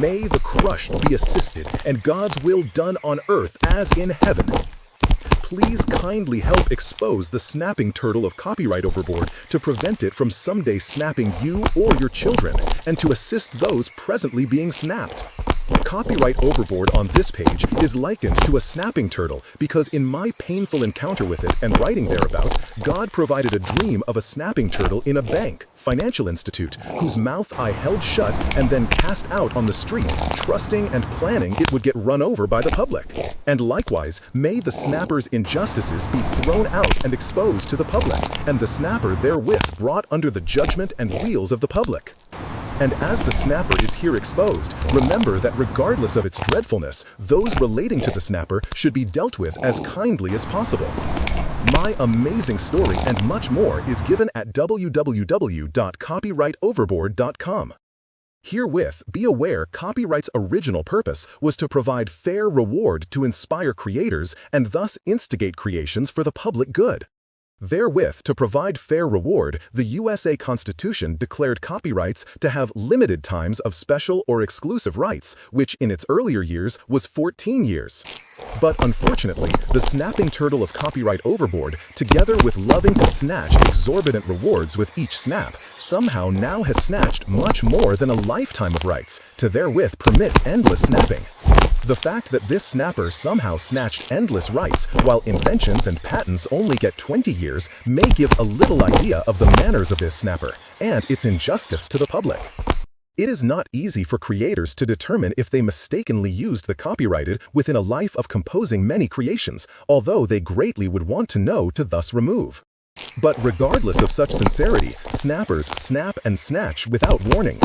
May the crushed be assisted, and God's will done on earth as in heaven. Please kindly help expose the snapping turtle of copyright overboard to prevent it from someday snapping you or your children, and to assist those presently being snapped. Copyright overboard on this page is likened to a snapping turtle because in my painful encounter with it and writing thereabout, God provided a dream of a snapping turtle in a bank, financial institute, whose mouth I held shut and then cast out on the street, trusting and planning it would get run over by the public. And likewise, may the snapper's injustices be thrown out and exposed to the public, and the snapper therewith brought under the judgment and wheels of the public. And as the snapper is here exposed, remember that regardless of its dreadfulness, those relating to the snapper should be dealt with as kindly as possible. My amazing story and much more is given at www.copyrightoverboard.com. Herewith, be aware copyright's original purpose was to provide fair reward to inspire creators and thus instigate creations for the public good. Therewith, to provide fair reward, the USA Constitution declared copyrights to have limited times of special or exclusive rights, which in its earlier years was 14 years. But unfortunately, the snapping turtle of copyright overboard, together with loving to snatch exorbitant rewards with each snap, somehow now has snatched much more than a lifetime of rights, to therewith permit endless snapping. The fact that this snapper somehow snatched endless rights while inventions and patents only get 20 years may give a little idea of the manners of this snapper and its injustice to the public. It is not easy for creators to determine if they mistakenly used the copyrighted within a life of composing many creations, although they greatly would want to know to thus remove. But regardless of such sincerity, snappers snap and snatch without warning.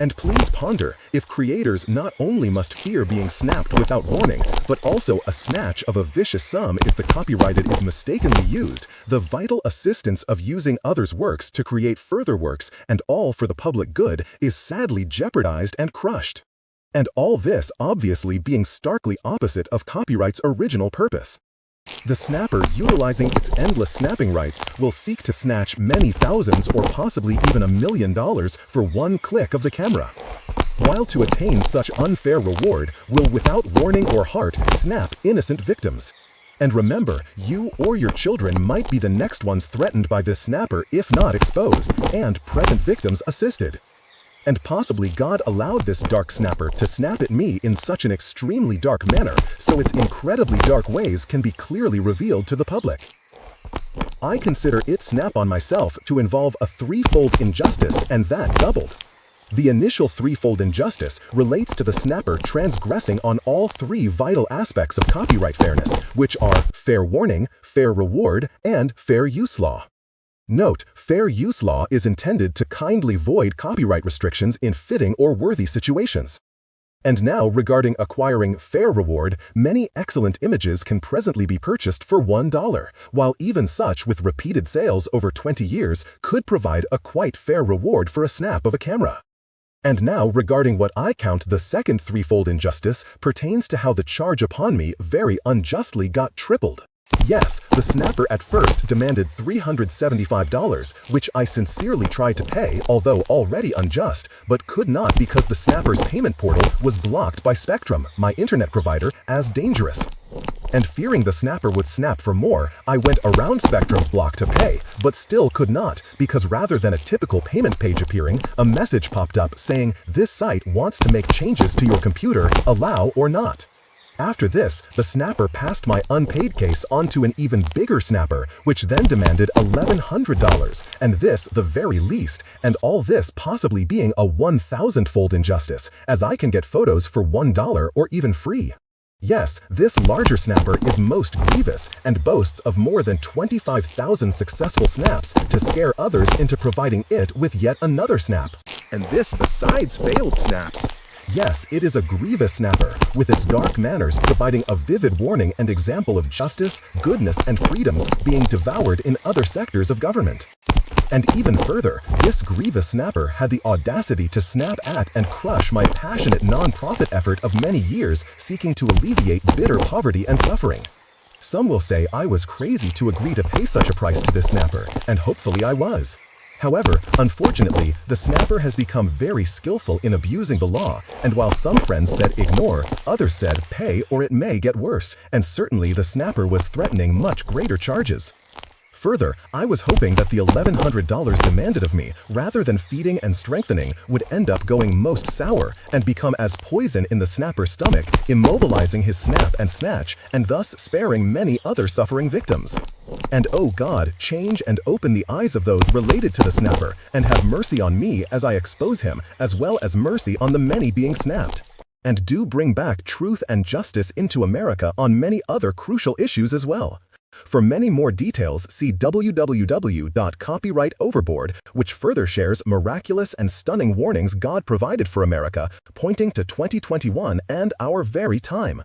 And please ponder if creators not only must fear being snapped without warning, but also a snatch of a vicious sum if the copyrighted is mistakenly used, the vital assistance of using others' works to create further works, and all for the public good, is sadly jeopardized and crushed. And all this obviously being starkly opposite of copyright's original purpose. The snapper, utilizing its endless snapping rights, will seek to snatch many thousands or possibly even $1 million for one click of the camera. While to attain such unfair reward, will without warning or heart snap innocent victims. And remember, you or your children might be the next ones threatened by this snapper if not exposed, and present victims assisted. And possibly God allowed this dark snapper to snap at me in such an extremely dark manner, so its incredibly dark ways can be clearly revealed to the public. I consider its snap on myself to involve a threefold injustice, and that doubled. The initial threefold injustice relates to the snapper transgressing on all three vital aspects of copyright fairness, which are fair warning, fair reward, and fair use law. Note, fair use law is intended to kindly void copyright restrictions in fitting or worthy situations. And now, regarding acquiring fair reward, many excellent images can presently be purchased for $1, while even such with repeated sales over 20 years could provide a quite fair reward for a snap of a camera. And now, regarding what I count the second threefold injustice, pertains to how the charge upon me very unjustly got tripled. Yes, the snapper at first demanded $375, which I sincerely tried to pay, although already unjust, but could not because the snapper's payment portal was blocked by Spectrum, my internet provider, as dangerous. And fearing the snapper would snap for more, I went around Spectrum's block to pay, but still could not, because rather than a typical payment page appearing, a message popped up saying, "This site wants to make changes to your computer, allow or not." After this, the snapper passed my unpaid case onto an even bigger snapper, which then demanded $1,100, and this the very least, and all this possibly being a 1,000-fold injustice, as I can get photos for $1 or even free. Yes, this larger snapper is most grievous and boasts of more than 25,000 successful snaps to scare others into providing it with yet another snap. And this besides failed snaps. Yes, it is a grievous snapper, with its dark manners providing a vivid warning and example of justice, goodness, and freedoms being devoured in other sectors of government. And even further, this grievous snapper had the audacity to snap at and crush my passionate non-profit effort of many years seeking to alleviate bitter poverty and suffering. Some will say I was crazy to agree to pay such a price to this snapper, and hopefully I was. However, unfortunately, the snapper has become very skillful in abusing the law, and while some friends said ignore, others said pay or it may get worse, and certainly the snapper was threatening much greater charges. Further, I was hoping that the $1,100 demanded of me, rather than feeding and strengthening, would end up going most sour and become as poison in the snapper's stomach, immobilizing his snap and snatch, and thus sparing many other suffering victims. And oh God, change and open the eyes of those related to the snapper, and have mercy on me as I expose him, as well as mercy on the many being snapped. And do bring back truth and justice into America on many other crucial issues as well. For many more details, see www.copyrightoverboard, which further shares miraculous and stunning warnings God provided for America, pointing to 2021 and our very time.